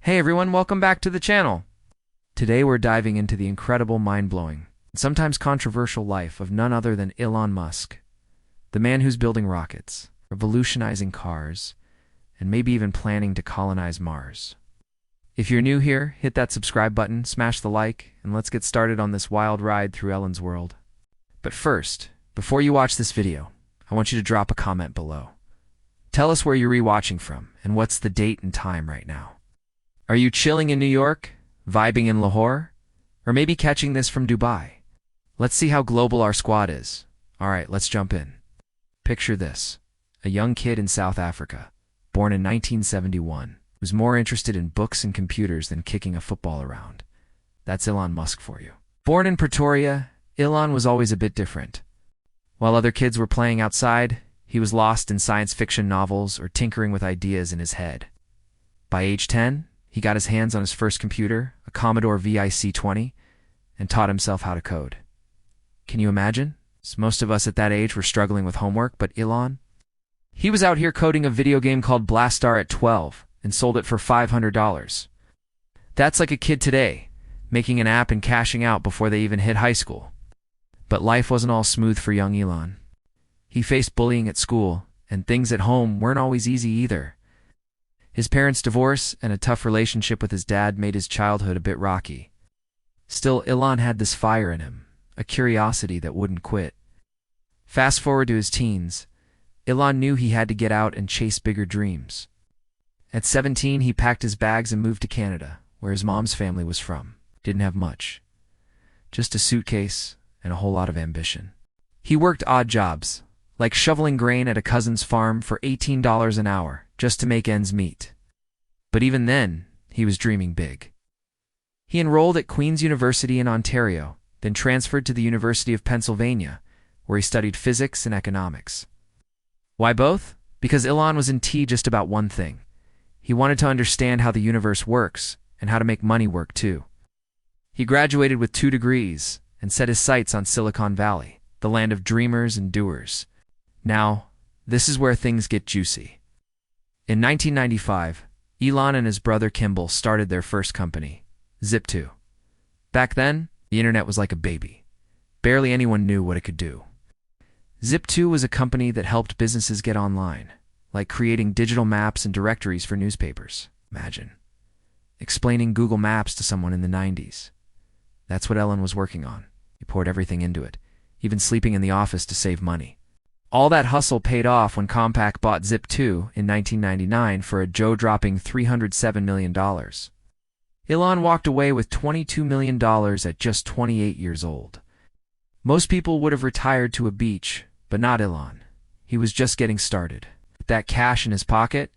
Hey everyone, welcome back to the channel. Today we're diving into the incredible, mind-blowing, and sometimes controversial life of none other than Elon Musk, the man who's building rockets, revolutionizing cars, and maybe even planning to colonize Mars. If you're new here, hit that subscribe button, smash the like, and let's get started on this wild ride through Elon's world. But first, before you watch this video, I want you to drop a comment below. Tell us where you're rewatching from, and what's the date and time right now. Are you chilling in New York, vibing in Lahore, or maybe catching this from Dubai? Let's see how global our squad is. Alright, let's jump in. Picture this, a young kid in South Africa, born in 1971, who's more interested in books and computers than kicking a football around. That's Elon Musk for you. Born in Pretoria, Elon was always a bit different. While other kids were playing outside, he was lost in science fiction novels or tinkering with ideas in his head. By age 10, he got his hands on his first computer, a Commodore VIC-20, and taught himself how to code. Can you imagine? Most of us at that age were struggling with homework, but Elon? He was out here coding a video game called Blastar at 12 and sold it for $500. That's like a kid today, making an app and cashing out before they even hit high school. But life wasn't all smooth for young Elon. He faced bullying at school, and things at home weren't always easy either. His parents' divorce and a tough relationship with his dad made his childhood a bit rocky. Still, Elon had this fire in him, a curiosity that wouldn't quit. Fast forward to his teens, Elon knew he had to get out and chase bigger dreams. At 17, he packed his bags and moved to Canada, where his mom's family was from. Didn't have much. Just a suitcase and a whole lot of ambition. He worked odd jobs, like shoveling grain at a cousin's farm for $18 an hour, just to make ends meet. But even then, he was dreaming big. He enrolled at Queen's University in Ontario, then transferred to the University of Pennsylvania, where he studied physics and economics. Why both? Because Elon was in just about one thing. He wanted to understand how the universe works, and how to make money work too. He graduated with 2 degrees, and set his sights on Silicon Valley, the land of dreamers and doers. Now, this is where things get juicy. In 1995, Elon and his brother Kimball started their first company, Zip2. Back then, the internet was like a baby. Barely anyone knew what it could do. Zip2 was a company that helped businesses get online, like creating digital maps and directories for newspapers. Imagine. Explaining Google Maps to someone in the 90s. That's what Elon was working on. He poured everything into it, even sleeping in the office to save money. All that hustle paid off when Compaq bought Zip2 in 1999 for a jaw-dropping $307 million. Elon walked away with $22 million at just 28 years old. Most people would have retired to a beach, but not Elon. He was just getting started. With that cash in his pocket,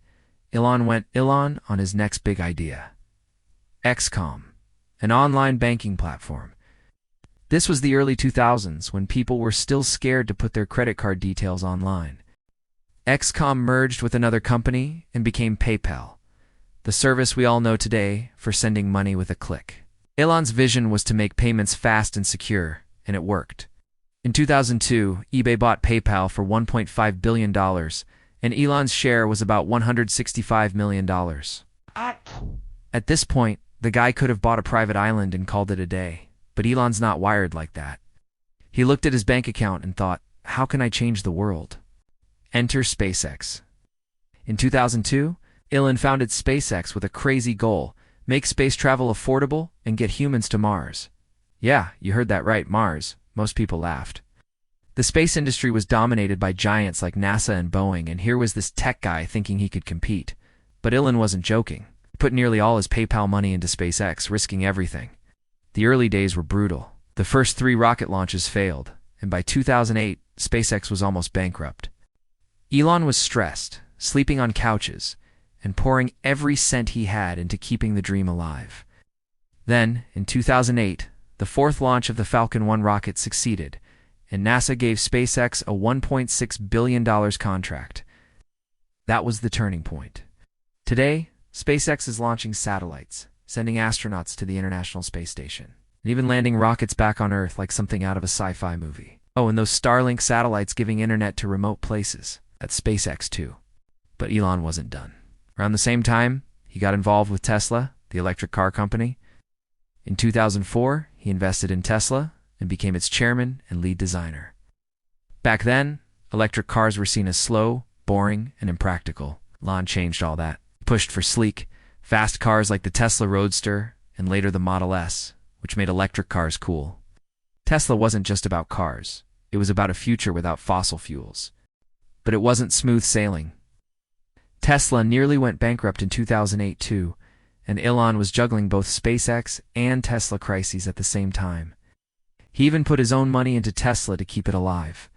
Elon went on his next big idea. XCOM, an online banking platform. This was the early 2000s when people were still scared to put their credit card details online. XCOM merged with another company and became PayPal, the service we all know today for sending money with a click. Elon's vision was to make payments fast and secure, and it worked. In 2002, eBay bought PayPal for $1.5 billion, and Elon's share was about $165 million. At this point, the guy could have bought a private island and called it a day. But Elon's not wired like that. He looked at his bank account and thought, how can I change the world? Enter SpaceX. In 2002, Elon founded SpaceX with a crazy goal: make space travel affordable and get humans to Mars. Yeah, you heard that right, Mars. Most people laughed. The space industry was dominated by giants like NASA and Boeing, and here was this tech guy thinking he could compete. But Elon wasn't joking. He put nearly all his PayPal money into SpaceX, risking everything. The early days were brutal. The first 3 rocket launches failed, and by 2008, SpaceX was almost bankrupt. Elon was stressed, sleeping on couches, and pouring every cent he had into keeping the dream alive. Then, in 2008, the 4th launch of the Falcon 1 rocket succeeded, and NASA gave SpaceX a $1.6 billion contract. That was the turning point. Today, SpaceX is launching satellites, sending astronauts to the International Space Station, and even landing rockets back on Earth like something out of a sci-fi movie. Oh, and those Starlink satellites giving internet to remote places. That's SpaceX too. But Elon wasn't done. Around the same time, he got involved with Tesla, the electric car company. In 2004, he invested in Tesla and became its chairman and lead designer. Back then, electric cars were seen as slow, boring, and impractical. Elon changed all that. He pushed for sleek, fast cars like the Tesla Roadster and later the Model S, which made electric cars cool. Tesla wasn't just about cars. It was about a future without fossil fuels. But it wasn't smooth sailing. Tesla nearly went bankrupt in 2008 too, and Elon was juggling both SpaceX and Tesla crises at the same time. He even put his own money into Tesla to keep it alive.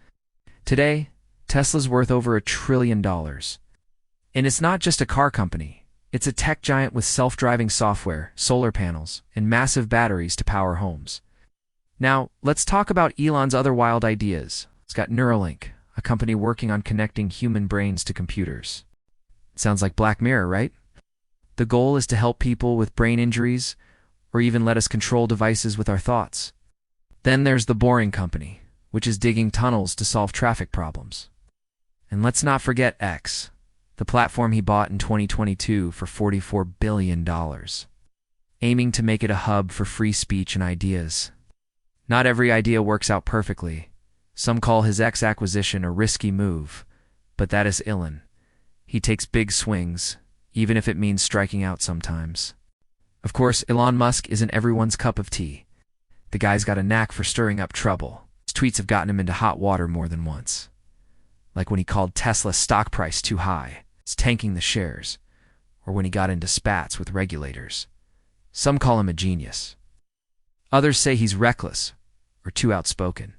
Today, Tesla's worth over $1 trillion. And it's not just a car company. It's a tech giant with self-driving software, solar panels, and massive batteries to power homes. Now, let's talk about Elon's other wild ideas. It's got Neuralink, a company working on connecting human brains to computers. Sounds like Black Mirror, right? The goal is to help people with brain injuries, or even let us control devices with our thoughts. Then there's the Boring Company, which is digging tunnels to solve traffic problems. And let's not forget X, the platform he bought in 2022 for $44 billion, aiming to make it a hub for free speech and ideas. Not every idea works out perfectly. Some call his X acquisition a risky move, but that is Elon. He takes big swings, even if it means striking out sometimes. Of course, Elon Musk isn't everyone's cup of tea. The guy's got a knack for stirring up trouble. His tweets have gotten him into hot water more than once. Like when he called Tesla's stock price too high, it's tanking the shares, or when he got into spats with regulators. Some call him a genius. Others say he's reckless or too outspoken.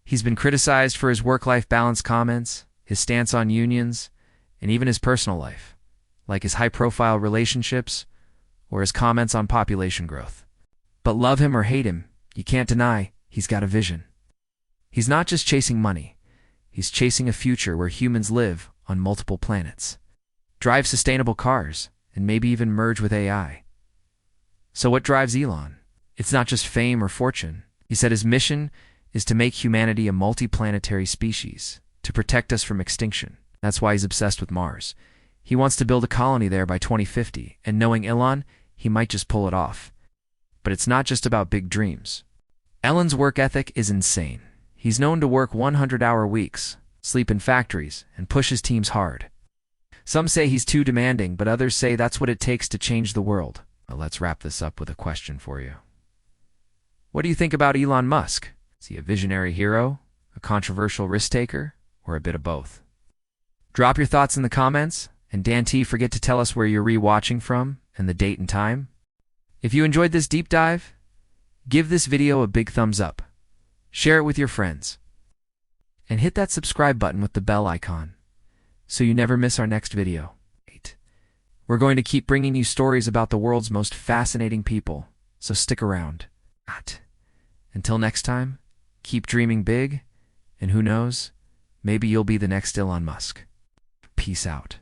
He's been criticized for his work-life balance comments, his stance on unions, and even his personal life, like his high-profile relationships or his comments on population growth. But love him or hate him, you can't deny he's got a vision. He's not just chasing money. He's chasing a future where humans live on multiple planets, drive sustainable cars, and maybe even merge with AI. So what drives Elon? It's not just fame or fortune. He said his mission is to make humanity a multi-planetary species, to protect us from extinction. That's why he's obsessed with Mars. He wants to build a colony there by 2050, and knowing Elon, he might just pull it off. But it's not just about big dreams. Elon's work ethic is insane. He's known to work 100-hour weeks, sleep in factories, and push his teams hard. Some say he's too demanding, but others say that's what it takes to change the world. Well, let's wrap this up with a question for you. What do you think about Elon Musk? Is he a visionary hero, a controversial risk-taker, or a bit of both? Drop your thoughts in the comments, and Dan T, forget to tell us where you're re-watching from and the date and time. If you enjoyed this deep dive, give this video a big thumbs up, share it with your friends, and hit that subscribe button with the bell icon so you never miss our next video. We're going to keep bringing you stories about the world's most fascinating people, so stick around. Until next time, keep dreaming big, and who knows, maybe you'll be the next Elon Musk. Peace out.